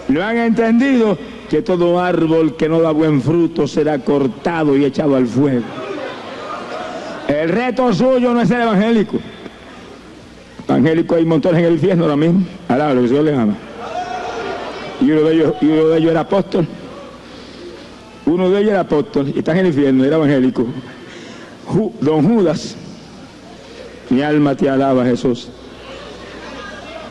no han entendido que todo árbol que no da buen fruto será cortado y echado al fuego. El reto suyo no es ser evangélico. Evangélico hay montones en el infierno ahora mismo. Alaba lo que el Señor les ama. Y uno de ellos era apóstol. Uno de ellos era apóstol y está en el infierno, era evangélico. Don Judas. Mi alma te alaba, Jesús.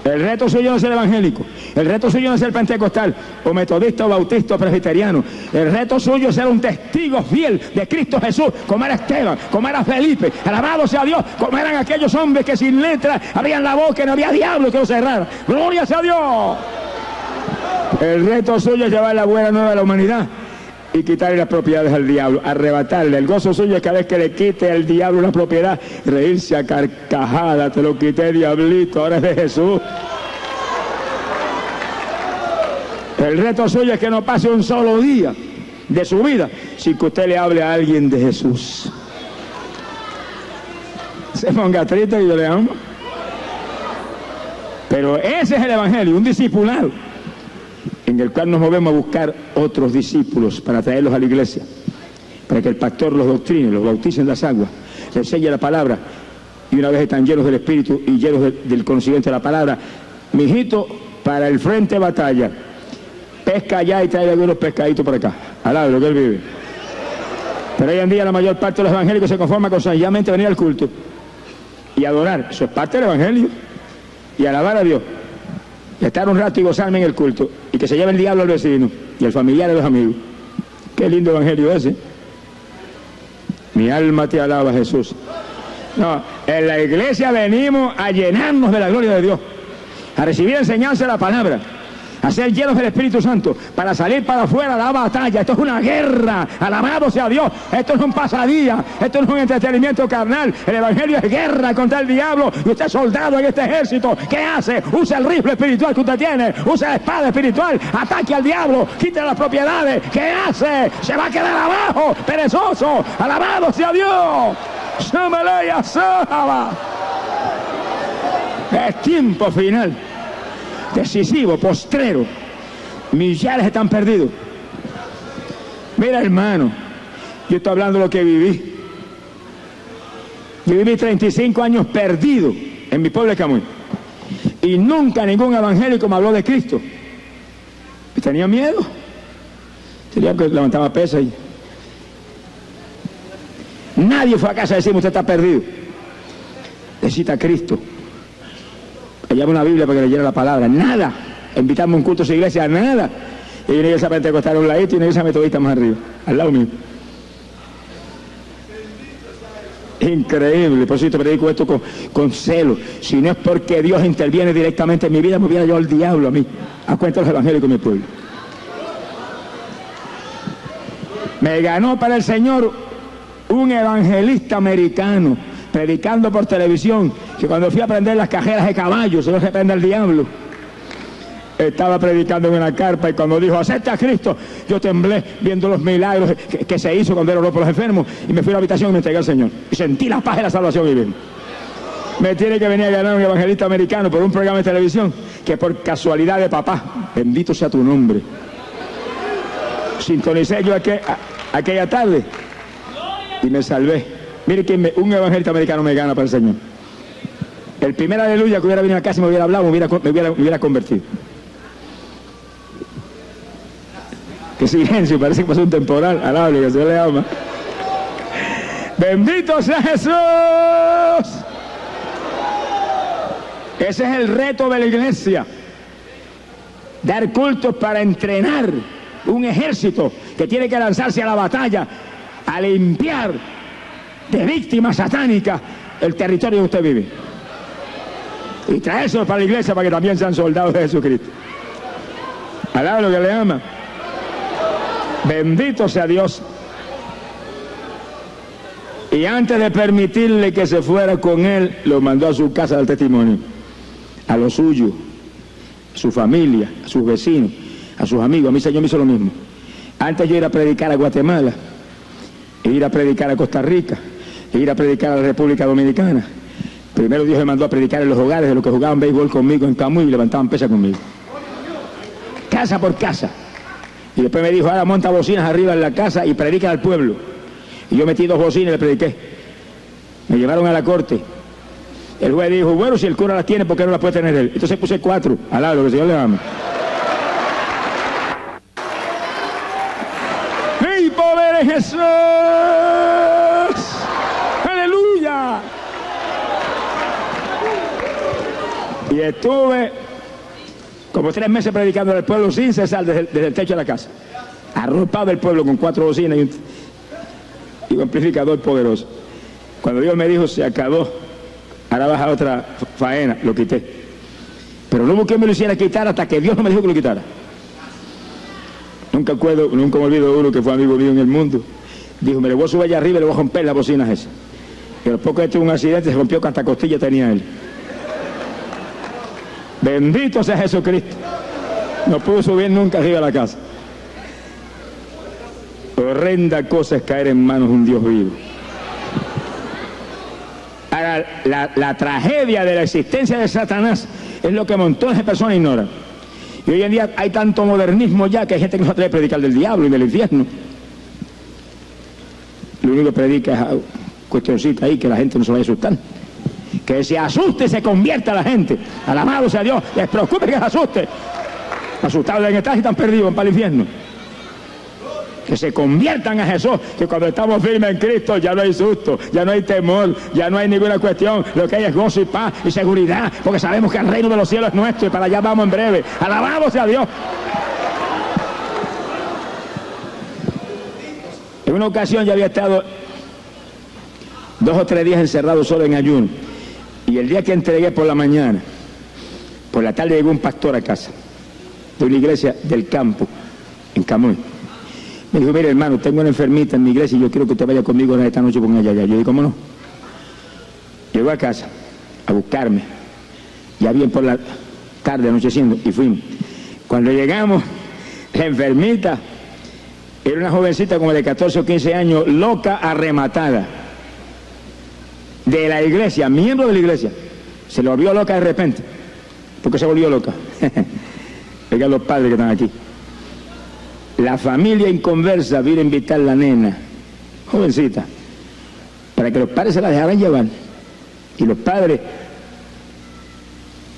El reto suyo no es ser evangélico. El reto suyo no es ser pentecostal, o metodista, o bautista, o presbiteriano. El reto suyo es ser un testigo fiel de Cristo Jesús, como era Esteban, como era Felipe. Alabado sea Dios, como eran aquellos hombres que sin letra abrían la boca y no había diablo que los cerrara. ¡Gloria sea Dios! El reto suyo es llevar la buena nueva a la humanidad y quitarle las propiedades al diablo, arrebatarle. El gozo suyo es cada vez que le quite al diablo una propiedad, reírse a carcajada: te lo quité, diablito, ahora es de Jesús. El reto suyo es que no pase un solo día de su vida sin que usted le hable a alguien de Jesús. Se ponga triste y yo le amo. Pero ese es el evangelio, un discipulado en el cual nos movemos a buscar otros discípulos para traerlos a la iglesia, para que el pastor los doctrine, los bautice en las aguas, les enseñe la palabra, y una vez están llenos del Espíritu y llenos del conocimiento de la palabra, mijito, para el frente de batalla, pesca allá y trae algunos pescaditos por acá, al lado de lo que él vive. Pero hoy en día la mayor parte de los evangélicos se conforma con sencillamente venir al culto y adorar, eso es parte del evangelio, y alabar a Dios, y estar un rato y gozarme en el culto, y que se lleve el diablo al vecino y el familiar de los amigos. Qué lindo evangelio ese. Mi alma te alaba, Jesús. No, en la iglesia venimos a llenarnos de la gloria de Dios, a recibir enseñanza de la palabra, a ser llenos del Espíritu Santo, para salir para afuera a la batalla. Esto es una guerra, alabado sea Dios. Esto no es un pasadía, esto no es un entretenimiento carnal. El evangelio es guerra contra el diablo, y usted es soldado en este ejército. ¿Qué hace? Usa el rifle espiritual que usted tiene, usa la espada espiritual, ataque al diablo, quite las propiedades. ¿Qué hace? Se va a quedar abajo, perezoso. Alabado sea Dios. Es tiempo final, decisivo, postrero. Millares están perdidos. Mira, hermano, yo estoy hablando de lo que viví. Yo viví 35 años perdido en mi pueblo de Camuy, y nunca ningún evangélico me habló de Cristo. Y tenía miedo. Tenía que levantar pesas y nadie fue a casa a decirme: usted está perdido, necesita a Cristo. Allá una Biblia para que leyera la palabra. Nada. Invitarme a un culto a su iglesia, nada. Y una iglesia pentecostal a un ladito y una iglesia metodista más arriba, al lado mío. Increíble. Por eso yo te predico esto con celo. Si no es porque Dios interviene directamente en mi vida, me hubiera llevado el diablo a mí, a cuenta de los evangélicos de mi pueblo. Me ganó para el Señor un evangelista americano, predicando por televisión, que cuando fui a prender las cajeras de caballos, se lo reprende el diablo. Estaba predicando en una carpa, y cuando dijo: acepta a Cristo, yo temblé viendo los milagros que se hizo cuando era oró por los enfermos, y me fui a la habitación y me entregué al Señor. Y sentí la paz de la salvación y bien. Me tiene que venir a ganar un evangelista americano por un programa de televisión, que por casualidad de papá, bendito sea tu nombre, sintonicé yo aquella tarde y me salvé. Mire que un evangelista americano me gana para el Señor. El primer aleluya que hubiera venido a casa y me hubiera hablado, me hubiera convertido. Qué silencio, parece que pasó un temporal. Alabado, que se le ama. Bendito sea Jesús. Ese es el reto de la iglesia: dar cultos para entrenar un ejército que tiene que lanzarse a la batalla, a limpiar de víctimas satánicas el territorio donde usted vive, y traérselos para la iglesia para que también sean soldados de Jesucristo. Alaba lo que le ama. Bendito sea Dios. Y antes de permitirle que se fuera con él, lo mandó a su casa del testimonio, a los suyos, a su familia, a sus vecinos, a sus amigos. A mí el Señor me hizo lo mismo. Antes yo ir a predicar a Guatemala, e ir a predicar a Costa Rica, e ir a predicar a la República Dominicana, primero Dios me mandó a predicar en los hogares de los que jugaban béisbol conmigo en Camuy y levantaban pesas conmigo, casa por casa. Y después me dijo: ahora monta bocinas arriba en la casa y predica al pueblo. Y yo metí 2 bocinas y le prediqué. Me llevaron a la corte. El juez dijo: bueno, si el cura las tiene, ¿por qué no las puede tener él? Entonces puse 4, al lado, lo que el Señor le ama. ¡Mi poder es Jesús! ¡Aleluya! Y estuve como 3 meses predicando al pueblo sin cesar desde el techo de la casa, arropado el pueblo con 4 bocinas y un amplificador poderoso. Cuando Dios me dijo: se acabó, ahora vas a otra faena, lo quité. Pero no busqué me lo hiciera quitar hasta que Dios no me dijo que lo quitara. Nunca me olvido de uno que fue amigo mío en el mundo. Dijo: me le voy a subir allá arriba y le voy a romper las bocinas esas. Y a los pocos tuvo un accidente, se rompió, que hasta costilla tenía él. Bendito sea Jesucristo. No pudo subir nunca arriba a la casa. horrenda cosa es caer en manos de un Dios vivo. Ahora, la tragedia de la existencia de Satanás es lo que montones de personas ignoran. Y hoy en día hay tanto modernismo ya que hay gente que no se atreve a predicar del diablo y del infierno. Lo único que predica es cuestioncita ahí que la gente no se vaya a asustar. Que se asuste y se convierta la gente. Alabado sea Dios, les preocupe que se asuste. Asustados en estar y están perdidos para el infierno. Que se conviertan a Jesús, que cuando estamos firmes en Cristo ya no hay susto, ya no hay temor, ya no hay ninguna cuestión, lo que hay es gozo y paz y seguridad, porque sabemos que el reino de los cielos es nuestro y para allá vamos en breve. Alabado sea Dios. En una ocasión ya había estado 2 o 3 días encerrado solo en ayuno, y el día que entregué por la mañana, por la tarde llegó un pastor a casa de una iglesia del campo en Camuy. Me dijo, mire hermano, tengo una enfermita en mi iglesia y yo quiero que usted vaya conmigo esta noche con ella allá. Yo dije, ¿cómo no? Llegó a casa a buscarme, ya bien por la tarde, anocheciendo, y fuimos. Cuando llegamos, la enfermita era una jovencita como de 14 o 15 años, loca, arrematada, de la iglesia, miembro de la iglesia. Se lo volvió loca de repente. ¿Por qué se volvió loca? Oigan los padres que están aquí. La familia inconversa vino a invitar a la nena, jovencita, para que los padres se la dejaran llevar. Y los padres,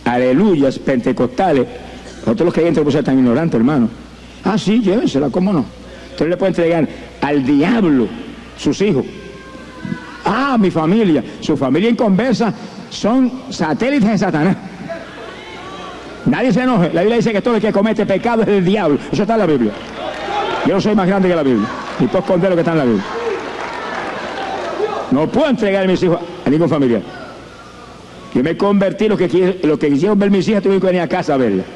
aleluyas, pentecostales, nosotros los creyentes no tan ignorantes, hermano. Ah, sí, llévensela, ¿cómo no? Entonces le pueden entregar al diablo sus hijos. Ah, mi familia, su familia inconversa son satélites de Satanás. Nadie se enoje. La Biblia dice que todo el que comete pecado es del diablo. Eso está en la Biblia. Yo no soy más grande que la Biblia. Y puedo esconder lo que está en la Biblia. No puedo entregar a mis hijos a ningún familiar. Yo me convertí, lo que quisieron ver mis hijas, tuve que venir a casa a verlas.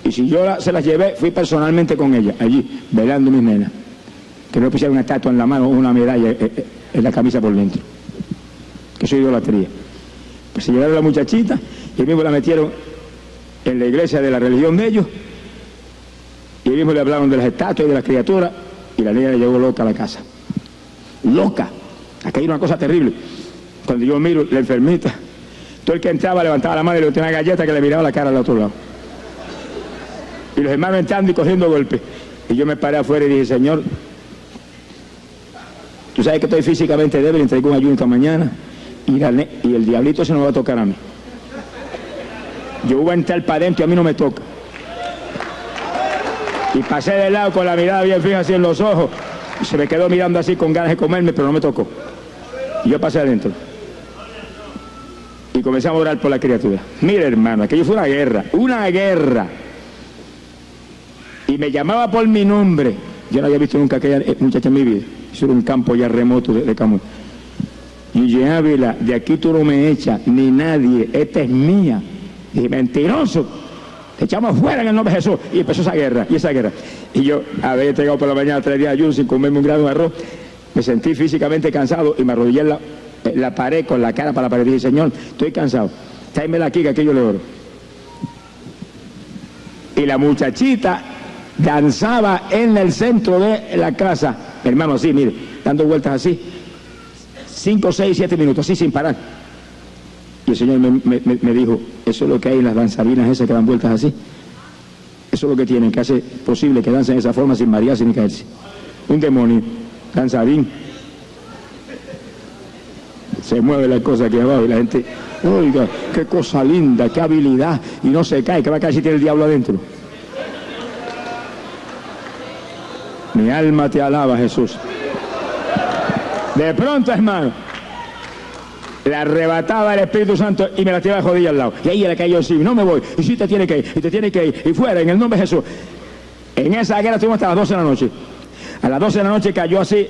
Y si yo se las llevé, fui personalmente con ellas, allí, velando a mis nenas. Que no pusieran una estatua en la mano o una medalla en la camisa por dentro. Que eso es idolatría. Pues se llevaron a la muchachita y mismo la metieron en la iglesia de la religión de ellos. Y mismo le hablaron de las estatuas y de las criaturas, y la niña le llegó loca a la casa. Loca. Aquí hay una cosa terrible. Cuando yo miro la enfermita, todo el que entraba levantaba la mano y le tenía una galleta que le miraba la cara al otro lado. Y los hermanos entrando y cogiendo golpes. Y yo me paré afuera y dije, Señor, tú sabes que estoy físicamente débil, entregué un ayuno esta mañana, y el diablito se nos va a tocar a mí. Yo voy a entrar para adentro y a mí no me toca. Y pasé de lado con la mirada bien fija así en los ojos, y se me quedó mirando así con ganas de comerme, pero no me tocó. Y yo pasé adentro. Y comenzamos a orar por la criatura. Mire, hermano, aquello fue una guerra, una guerra. Y me llamaba por mi nombre. Yo no había visto nunca aquella muchacha en mi vida. Eso era un campo ya remoto de Camuy. Y Ávila, de aquí tú no me echas, ni nadie, esta es mía. Y dije, mentiroso, te echamos fuera en el nombre de Jesús. Y empezó esa guerra, y yo había entregado por la mañana 3 días de ayuno sin comerme un grano de arroz. Me sentí físicamente cansado y me arrodillé en la pared con la cara para la pared. Y dije, Señor, estoy cansado, tráemela aquí que aquí yo le oro. Y la muchachita danzaba en el centro de la casa, hermano, así, mire, dando vueltas así, 5, 6, 7 minutos, así sin parar. Y el Señor me dijo, eso es lo que hay en las danzarinas esas que dan vueltas así. Eso es lo que tienen, que hace posible que dancen de esa forma sin marearse ni caerse. Un demonio, danzarín. Se mueve la cosa aquí abajo y la gente, oiga, qué cosa linda, qué habilidad, y no se cae, que va a caer si tiene el diablo adentro. Mi alma te alaba, Jesús. De pronto, hermano, le arrebataba el Espíritu Santo y me la tiraba de rodillas al lado. Y ahí le cayó así, no me voy, y sí te tiene que ir, y te tiene que ir, y fuera, en el nombre de Jesús. En esa guerra estuvimos hasta las 12 de la noche. A las 12 de la noche cayó así,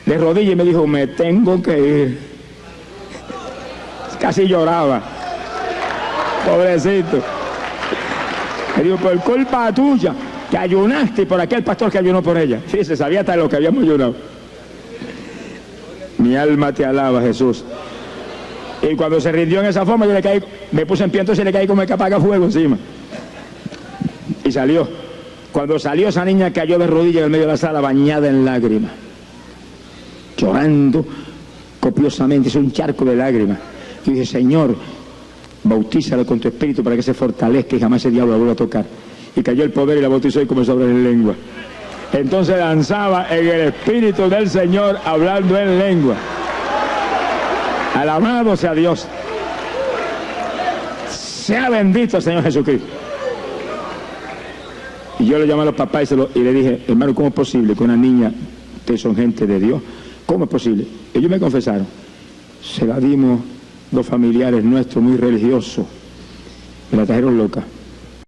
de rodillas, y me dijo, me tengo que ir. Casi lloraba. Pobrecito. Me dijo, por culpa tuya, que ayunaste por aquel pastor que ayunó por ella. Sí, se sabía hasta lo que habíamos ayunado. Mi alma te alaba, Jesús. Y cuando se rindió en esa forma, yo me puse en pie, entonces le caí como el que apaga fuego encima. Y salió. Cuando salió, esa niña cayó de rodillas en el medio de la sala, bañada en lágrimas, llorando copiosamente, es un charco de lágrimas. Y dije, Señor, bautízalo con tu espíritu para que se fortalezca y jamás ese diablo la vuelva a tocar. Y cayó el poder y la bautizó y comenzó a hablar en lengua. Entonces danzaba en el espíritu del Señor, hablando en lengua. Alabado sea Dios. Sea bendito el Señor Jesucristo. Y yo le llamé a los papás y le dije, hermano, ¿cómo es posible que una niña, ustedes son gente de Dios, cómo es posible? Ellos me confesaron, se la dimos los familiares nuestros muy religiosos, me la trajeron loca.